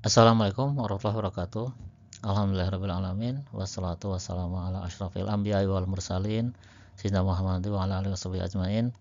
Assalamualaikum warahmatullahi wabarakatuh. Alhamdulillahirabbil alamin wassalatu wassalamu ala asyrafil anbiya'i wal mursalin sayyidina Muhammad wa ala alihi washabihi ajmain.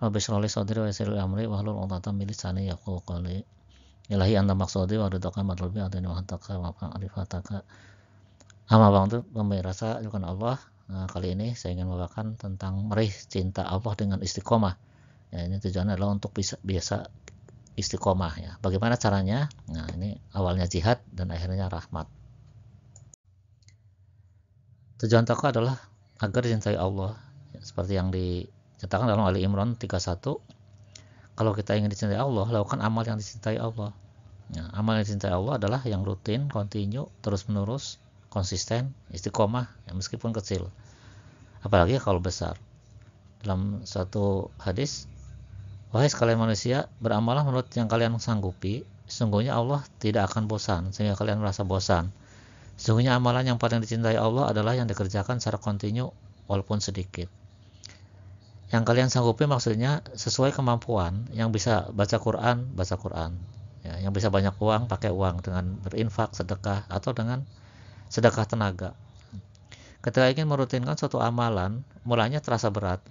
Rabbi shrah li sadri wa yassir li amri wahlul 'uqdatam min lisani yafqahu qawli. Ilahi anta maqsudi wa ridaka matlubi adani wa antaka wa ma'rifataka. Amma ba'du, pemirsa ajukan Allah. Nah, kali ini saya ingin membawakan tentang meraih cinta Allah dengan istiqomah. Ya, ini tujuannya adalah untuk biasa istiqomah ya. Bagaimana caranya? Nah, ini awalnya jihad dan akhirnya rahmat. Tujuan takwa adalah agar dicintai Allah. Ya, seperti yang dinyatakan dalam Ali Imran 31. Kalau kita ingin dicintai Allah, lakukan amal yang dicintai Allah. Ya, amal yang dicintai Allah adalah yang rutin, continue, terus-menerus, konsisten, istiqomah, ya, meskipun kecil. Apalagi kalau besar. Dalam satu hadis, wahai sekalian manusia, beramalah menurut yang kalian sanggupi. Sesungguhnya Allah tidak akan bosan, sehingga kalian merasa bosan. Sesungguhnya amalan yang paling dicintai Allah adalah yang dikerjakan secara kontinu, walaupun sedikit. Yang kalian sanggupi maksudnya sesuai kemampuan. Yang bisa baca Quran, baca Quran. Ya, yang bisa banyak uang, pakai uang dengan berinfak, sedekah, atau dengan sedekah tenaga. Ketika ingin merutinkan suatu amalan, mulanya terasa berat.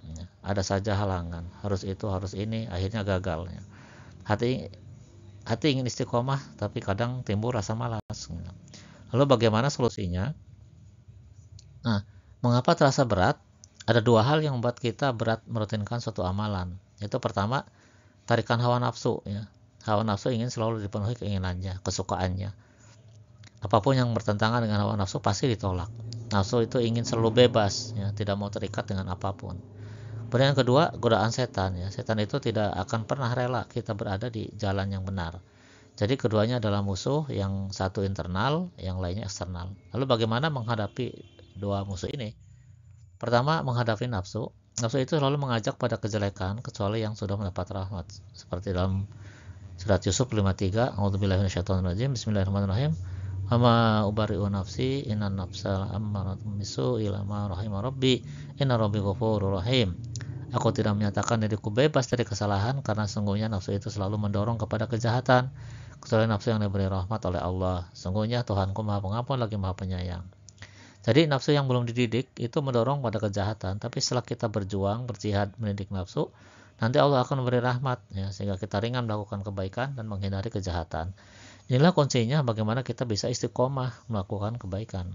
Ada saja halangan, harus itu, harus ini, akhirnya gagal. Hati ingin istiqomah, tapi kadang timbul rasa malas. Lalu bagaimana solusinya? Nah, mengapa terasa berat? Ada dua hal yang membuat kita berat merutinkan suatu amalan. Yaitu pertama, tarikan hawa nafsu. Ya. Hawa nafsu ingin selalu dipenuhi keinginannya, kesukaannya. Apapun yang bertentangan dengan hawa nafsu pasti ditolak. Nafsu itu ingin selalu bebas, ya, tidak mau terikat dengan apapun. Kemudian yang kedua, godaan setan. Ya. Setan itu tidak akan pernah rela kita berada di jalan yang benar. Jadi keduanya adalah musuh, yang satu internal, yang lainnya eksternal. Lalu bagaimana menghadapi dua musuh ini? Pertama, menghadapi nafsu. Nafsu itu selalu mengajak pada kejelekan, kecuali yang sudah mendapat rahmat. Seperti dalam surat Yusuf 53, A'udzubillahi minasyaitonirrajim, Bismillahirrahmanirrahim. Wama ubari'u nafsi, innan nafsa ammaratun bisu'i illa ma rahima rabbi, inna rabbi ghafurur rahim. Aku tidak menyatakan diriku bebas dari kesalahan, karena sungguhnya nafsu itu selalu mendorong kepada kejahatan, kecuali nafsu yang diberi rahmat oleh Allah. Sungguhnya Tuhanku Maha Pengampun lagi Maha Penyayang. Jadi nafsu yang belum dididik itu mendorong pada kejahatan, tapi setelah kita berjuang, berjihad mendidik nafsu, nanti Allah akan memberi rahmat, ya, sehingga kita ringan melakukan kebaikan dan menghindari kejahatan. Inilah kuncinya bagaimana kita bisa istiqomah melakukan kebaikan.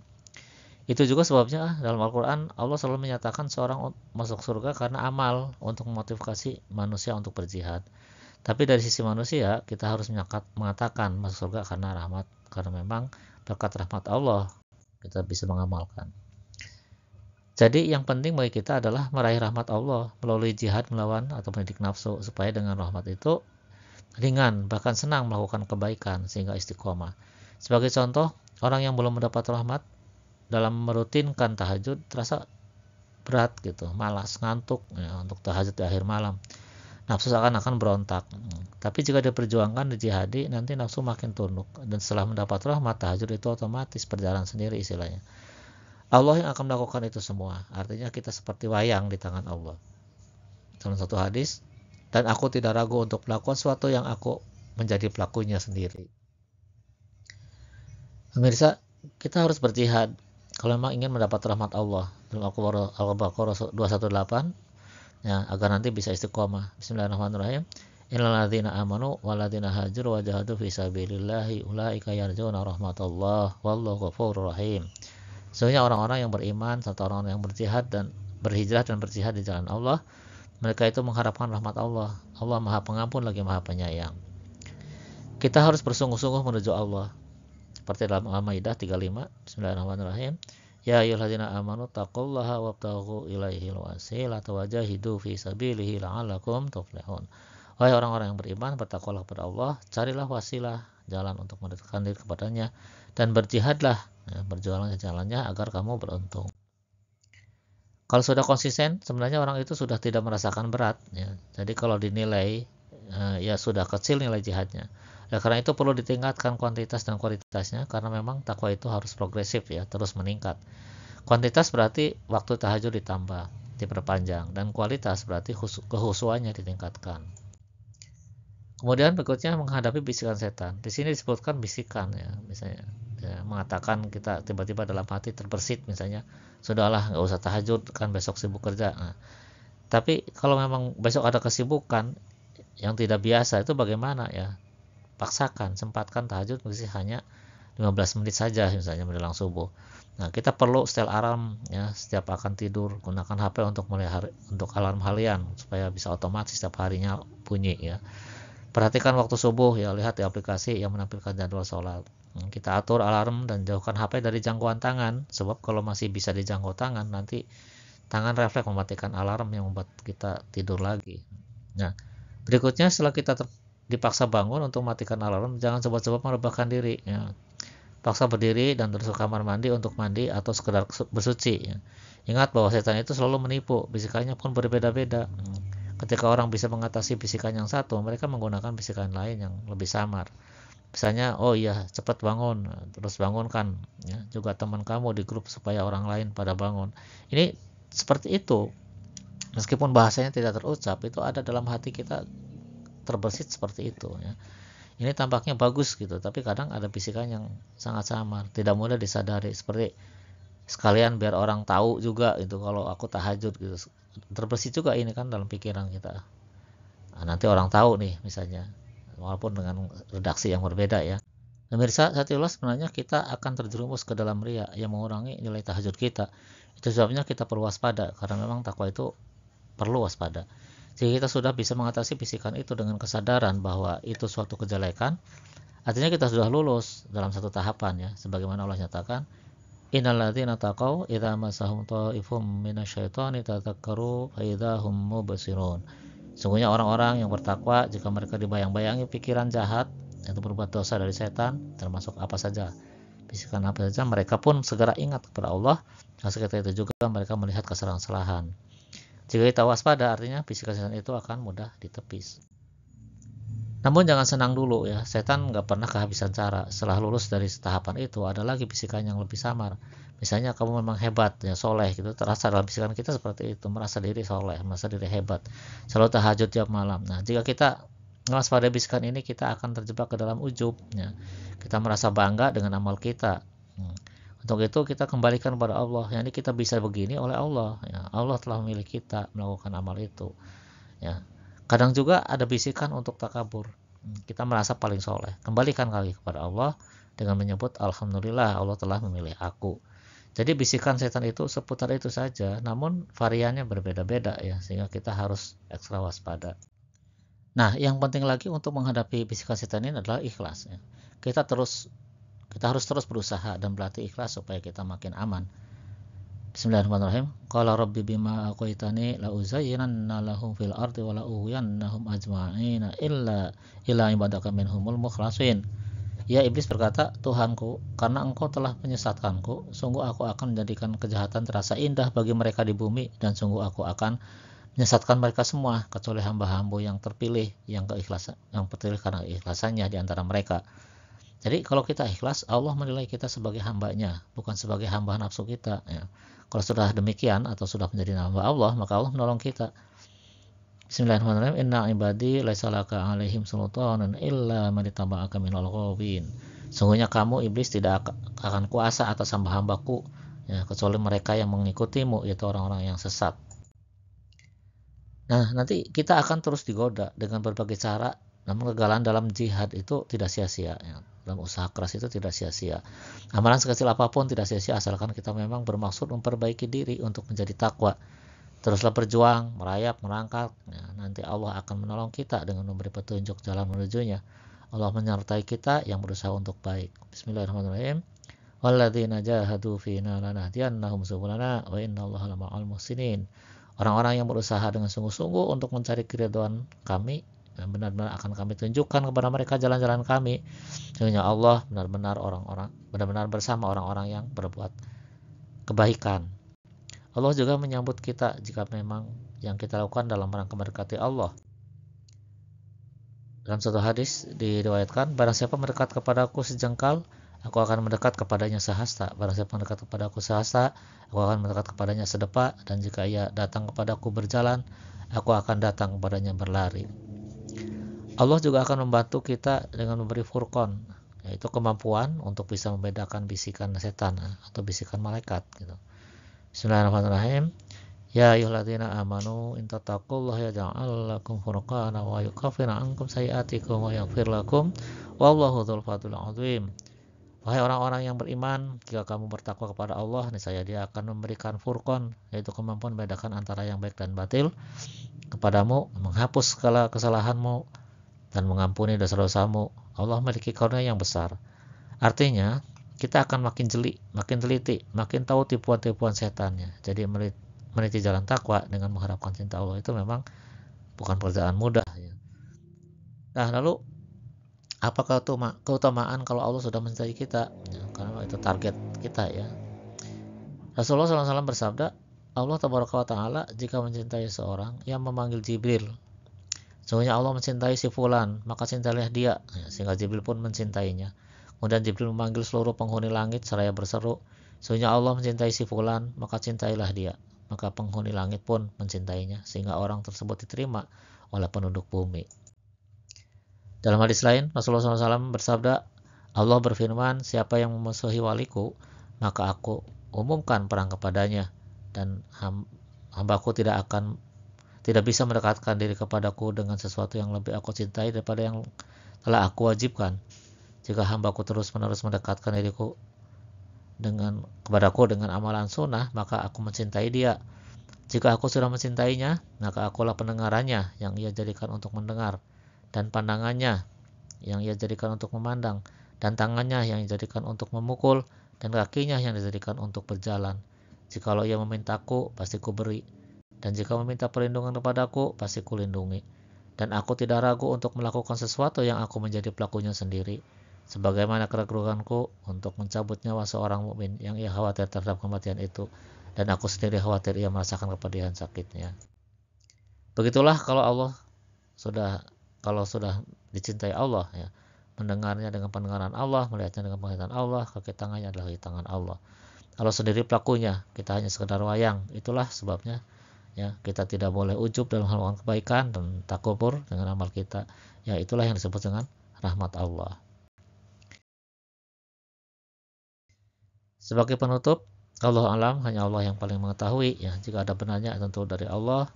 Itu juga sebabnya dalam Al-Quran Allah selalu menyatakan seorang masuk surga karena amal, untuk memotivasi manusia untuk berjihad. Tapi dari sisi manusia kita harus mengatakan masuk surga karena rahmat, karena memang berkat rahmat Allah kita bisa mengamalkan. Jadi yang penting bagi kita adalah meraih rahmat Allah melalui jihad melawan atau mendidik nafsu, supaya dengan rahmat itu ringan, bahkan senang melakukan kebaikan sehingga istiqomah. Sebagai contoh, orang yang belum mendapat rahmat dalam merutinkan tahajud terasa berat gitu, malas, ngantuk, ya, untuk tahajud di akhir malam. Nafsu seakan-akan berontak. Tapi jika diperjuangkan, dijihadi, nanti nafsu makin tunduk, dan setelah mendapat rahmat, tahajud itu otomatis berjalan sendiri istilahnya. Allah yang akan melakukan itu semua. Artinya kita seperti wayang di tangan Allah. Dalam satu hadis, dan aku tidak ragu untuk melakukan sesuatu yang aku menjadi pelakunya sendiri. Pemirsa, kita harus berjihad kalau memang ingin mendapat rahmat Allah. Dalam Al-Baqarah 218, ya, agar nanti bisa istiqomah. Bismillahirrahmanirrahim. Innal ladzina amanu wal ladzina hajaru wa jahadu fi sabilillahi ulaika yarjuna rahmatallah wallahu ghafurur rahim. Sesungguhnya orang-orang yang beriman serta orang-orang yang berjihad dan berhijrah dan berjihad di jalan Allah, mereka itu mengharapkan rahmat Allah. Allah Maha Pengampun lagi Maha Penyayang. Kita harus bersungguh-sungguh menuju Allah. Seperti dalam Al-Maidah 35, Bismillahirrahmanirrahim. Ya ayyuhalladzina amanu taqullaha wabtaghu ilaihil wasilata wajahidu fi sabilihi la'allakum tuflihun. Wahai orang-orang yang beriman, bertakwalah kepada Allah, carilah wasilah, jalan untuk mendekatkan diri kepadanya, dan berjihadlah, ya, berjuanglah jalannya agar kamu beruntung. Kalau sudah konsisten, sebenarnya orang itu sudah tidak merasakan berat, ya. Jadi kalau dinilai, ya sudah kecil nilai jihadnya. Ya, karena itu perlu ditingkatkan kuantitas dan kualitasnya, karena memang takwa itu harus progresif, ya, terus meningkat. Kuantitas berarti waktu tahajud ditambah, diperpanjang, dan kualitas berarti kehusuannya ditingkatkan. Kemudian berikutnya menghadapi bisikan setan. Di sini disebutkan bisikan ya, misalnya ya, mengatakan kita tiba-tiba dalam hati terbersit misalnya, sudahlah nggak usah tahajud kan besok sibuk kerja. Nah, tapi kalau memang besok ada kesibukan yang tidak biasa itu bagaimana ya? Paksakan, sempatkan tahajud mesti hanya 15 menit saja misalnya menjelang subuh. Nah, kita perlu setel alarm ya setiap akan tidur, gunakan HP untuk alarm harian supaya bisa otomatis setiap harinya bunyi ya. Perhatikan waktu subuh ya, lihat di aplikasi yang menampilkan jadwal sholat. Kita atur alarm dan jauhkan HP dari jangkauan tangan, sebab kalau masih bisa dijangkau tangan, nanti tangan refleks mematikan alarm yang membuat kita tidur lagi. Nah, berikutnya setelah kita dipaksa bangun untuk mematikan alarm, jangan coba-coba merebahkan diri. Ya. Paksa berdiri dan terus ke kamar mandi untuk mandi atau sekedar bersuci. Ya. Ingat bahwa setan itu selalu menipu, bisikannya pun berbeda-beda. Ketika orang bisa mengatasi bisikan yang satu, mereka menggunakan bisikan lain yang lebih samar. Misalnya, oh iya, cepat bangun, terus bangunkan ya, juga teman kamu di grup supaya orang lain pada bangun. Ini seperti itu. Meskipun bahasanya tidak terucap, itu ada dalam hati kita terbersit seperti itu ya. Ini tampaknya bagus gitu, tapi kadang ada bisikan yang sangat samar, tidak mudah disadari. Seperti sekalian biar orang tahu juga itu kalau aku tahajud gitu, terbersit juga ini kan dalam pikiran kita. Nah, nanti orang tahu nih misalnya, walaupun dengan redaksi yang berbeda ya. Pemirsa, satiullah sebenarnya kita akan terjerumus ke dalam riya yang mengurangi nilai tahajud kita. Itu sebabnya kita perlu waspada, karena memang takwa itu perlu waspada. Jika kita sudah bisa mengatasi bisikan itu dengan kesadaran bahwa itu suatu kejelekan, artinya kita sudah lulus dalam satu tahapan ya, sebagaimana Allah nyatakan, innalladzina taqaw idza massahum ta'ifum minasyaitani tadzakkaru fa idza hum mubsirun. Sungguhnya orang-orang yang bertakwa jika mereka dibayang-bayangi pikiran jahat atau berbuat dosa dari setan, termasuk apa saja, bisikan apa saja, mereka pun segera ingat kepada Allah. Seketika itu juga mereka melihat kesalahan-kesalahan. Jika kita waspada, artinya bisikan setan itu akan mudah ditepis. Namun jangan senang dulu ya, setan nggak pernah kehabisan cara. Setelah lulus dari tahapan itu, ada lagi bisikan yang lebih samar. Misalnya kamu memang hebat, ya soleh gitu, terasa dalam bisikan kita seperti itu, merasa diri soleh, merasa diri hebat, selalu tahajud tiap malam. Nah, jika kita waspada bisikan ini, kita akan terjebak ke dalam ujub. Ya. Kita merasa bangga dengan amal kita. Untuk itu kita kembalikan kepada Allah. Jadi kita bisa begini oleh Allah. Ya, Allah telah memilih kita melakukan amal itu. Ya. Kadang juga ada bisikan untuk takabur. Kita merasa paling soleh. Kembalikan kali kepada Allah dengan menyebut Alhamdulillah Allah telah memilih aku. Jadi bisikan setan itu seputar itu saja, namun variannya berbeda-beda ya, sehingga kita harus ekstra waspada. Nah, yang penting lagi untuk menghadapi bisikan setan ini adalah ikhlas. Ya. Kita harus terus berusaha dan berlatih ikhlas supaya kita makin aman. Bismillahirrahmanirrahim. Qala rabbi bima aqaitani la uzayyinanna lahum fil ardi wa la ughwiyannahum ajma'ina illa ibadaka minhumul mukhlasin. Ya, iblis berkata, Tuhanku, karena engkau telah menyesatkanku, sungguh aku akan menjadikan kejahatan terasa indah bagi mereka di bumi, dan sungguh aku akan menyesatkan mereka semua kecuali hamba-hamba yang terpilih, yang terpilih karena keikhlasannya di antara mereka. Jadi kalau kita ikhlas, Allah menilai kita sebagai hambanya, bukan sebagai hamba nafsu kita. Ya. Kalau sudah demikian atau sudah menjadi hamba Allah, maka Allah menolong kita. Bismillahirrahmanirrahim. Inna ibadi laisa laka alaihim sultanan illa man ittaba'aka minal ghawin. Sungguhnya kamu iblis tidak akan kuasa atas hamba-hambaku ya, kecuali mereka yang mengikutimu, yaitu orang-orang yang sesat. Nah, nanti kita akan terus digoda dengan berbagai cara. Namun kegagalan dalam jihad itu tidak sia-sia ya. Dalam usaha keras itu tidak sia-sia. Amalan sekecil apapun tidak sia-sia asalkan kita memang bermaksud memperbaiki diri untuk menjadi takwa. Teruslah berjuang, merayap, merangkak. Ya, nanti Allah akan menolong kita dengan memberi petunjuk jalan menujunya. Allah menyertai kita yang berusaha untuk baik. Bismillahirrahmanirrahim. Walladzina jahadu fina lanahdiyannahum subulana wa innallaha lama'al muhsinin. Orang-orang yang berusaha dengan sungguh-sungguh untuk mencari keridhaan kami, dan benar-benar akan kami tunjukkan kepada mereka jalan-jalan kami. Sesungguhnya Allah benar-benar bersama orang-orang yang berbuat kebaikan. Allah juga menyambut kita jika memang yang kita lakukan dalam rangka mendekati Allah. Dalam satu hadis diriwayatkan, barang siapa mendekat kepadaku sejengkal, aku akan mendekat kepadanya sehasta. Barang siapa mendekat kepadaku sehasta, aku akan mendekat kepadanya sedepa. Dan jika ia datang kepadaku berjalan, aku akan datang kepadanya berlari. Allah juga akan membantu kita dengan memberi furqan, yaitu kemampuan untuk bisa membedakan bisikan setan atau bisikan malaikat gitu. Bismillahirrahmanirrahim. Ya ayyuhalladzina amanu in tattaqullaha yaj'al lakum furqana wa yukaffir 'ankum sayi'atikum wa yaghfir lakum wallahu dzul fadlil 'azim. Wahai orang-orang yang beriman, jika kamu bertakwa kepada Allah, niscaya Dia akan memberikan furqan, yaitu kemampuan membedakan antara yang baik dan batil kepadamu, menghapus segala kesalahanmu dan mengampuni dosa-dosamu. Allah memiliki karunia yang besar. Artinya, kita akan makin jeli, makin teliti, makin tahu tipuan-tipuan setannya. Jadi meniti jalan takwa dengan mengharapkan cinta Allah itu memang bukan pekerjaan mudah ya. Nah, lalu apakah keutamaan kalau Allah sudah mencintai kita ya, karena itu target kita ya. Rasulullah SAW bersabda, Allah Tabaraka wa Ta'ala jika mencintai seorang yang memanggil Jibril, sesungguhnya Allah mencintai si fulan, maka cintailah dia ya, sehingga Jibril pun mencintainya. Kemudian Jibril memanggil seluruh penghuni langit seraya berseru, sesungguhnya Allah mencintai si fulan, maka cintailah dia. Maka penghuni langit pun mencintainya, sehingga orang tersebut diterima oleh penduduk bumi. Dalam hadis lain, Rasulullah SAW bersabda, Allah berfirman, siapa yang memusuhi waliku, maka aku umumkan perang kepadanya, dan hambaku tidak bisa mendekatkan diri kepadaku dengan sesuatu yang lebih aku cintai daripada yang telah aku wajibkan. Jika hambaku terus-menerus mendekatkan diriku kepadaku dengan amalan sunnah, maka aku mencintai dia. Jika aku sudah mencintainya, maka akulah pendengarannya yang ia jadikan untuk mendengar, dan pandangannya yang ia jadikan untuk memandang, dan tangannya yang dijadikan untuk memukul, dan kakinya yang dijadikan untuk berjalan. Jikalau ia memintaku, pasti ku beri, dan jika meminta perlindungan kepadaku, pasti ku lindungi. Dan aku tidak ragu untuk melakukan sesuatu yang aku menjadi pelakunya sendiri, sebagaimana keraguanku untuk mencabut nyawa seorang mukmin yang ia khawatir terhadap kematian itu, dan aku sendiri khawatir ia merasakan kepedihan sakitnya. Begitulah kalau sudah dicintai Allah ya, mendengarnya dengan pendengaran Allah, melihatnya dengan penglihatan Allah, kaki tangannya adalah kaki tangan Allah. Kalau sendiri pelakunya, kita hanya sekedar wayang. Itulah sebabnya ya, kita tidak boleh ujub dalam melakukan kebaikan dan takabur dengan amal kita. Ya, itulah yang disebut dengan rahmat Allah. Sebagai penutup, Allah alam, hanya Allah yang paling mengetahui ya. Jika ada benarnya tentu dari Allah.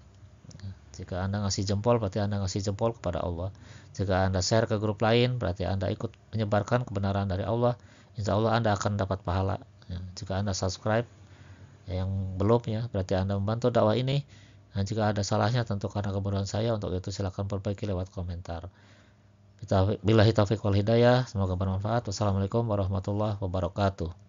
Jika Anda ngasih jempol, berarti Anda ngasih jempol kepada Allah. Jika Anda share ke grup lain, berarti Anda ikut menyebarkan kebenaran dari Allah. Insya Allah Anda akan dapat pahala ya. Jika Anda subscribe yang belum ya, berarti Anda membantu dakwah ini. Nah, jika ada salahnya tentu karena kebodohan saya, untuk itu silakan perbaiki lewat komentar. Billahi taufiq wal hidayah, semoga bermanfaat. Wassalamualaikum warahmatullahi wabarakatuh.